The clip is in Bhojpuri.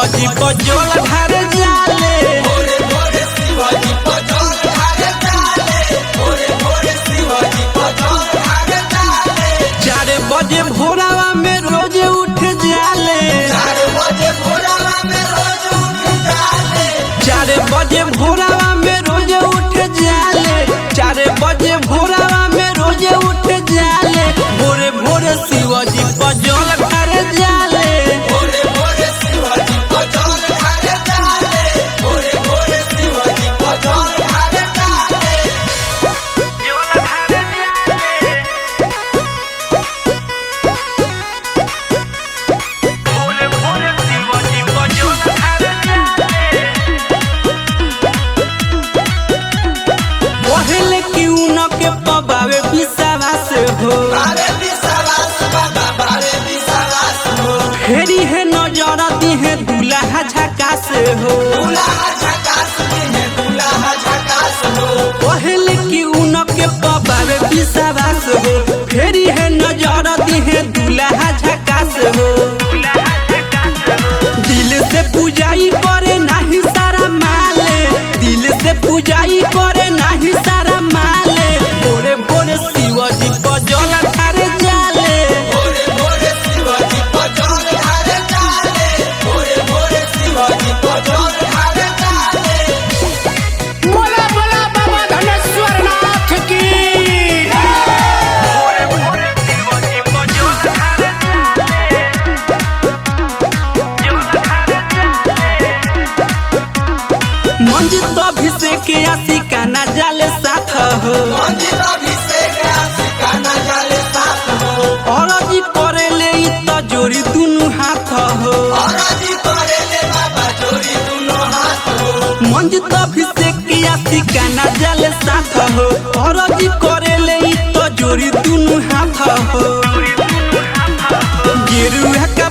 शिवाजी को जल ढार जाले। भोरे भोरे शिवाजी को जल ढार जाले। भोरे भोरे शिवाजी को जल ढार जाले। 4 बजे भोरावा में रोज उठ जाले। 4 बजे भोरावा में रोज उठ जाले। 4 बजे भोरावा में रोज उठ जाले। 4 बजे भोरावा में रोज उठ जाले। भोरे भोरे शिवाजी को जल ढार जाले। भोरे भोरे शिवाजी को जल ढार जाले। भोरे भोरे शिवाजी को जल ढार जाले। पहले क्यों न के पबावे विश्वास हो। बारे विश्वास बाबा बारे विश्वास हो। फेरी है नजर दी है दूल्हा झकास हो। दूल्हा झकास है दूल्हा झकास हो। पहले क्यों न के पबावे विश्वास हो। फेरी है नजर दी है दूल्हा झकास हो। दिल से पूजाई करे नाही सारा माले। दिल से पूजाई करे नाही सारा माले। भोरे भोरे शिवाजी को जल ढार जाले। भोरे भोरे शिवाजी को जल ढार जाले। भोरे भोरे शिवाजी को जल ढार जाले। बोला बोला बाबा धनेश्वर नाथ की। मंजित अभिषेक आशिका ना जाले साथ हो। मंदिर अभिषेक आशिकाना जाले साथ हो। औरजी करे ले त जोड़ी दुनु हाथ हो। औरजी करे ले बाबा जोड़ी दोनों हाथ हो। मंजित अभिषेक आशिका ना जाले साथ हो। औरजी करे ले त जोड़ी दुनु हाथ हो। गेरुआ का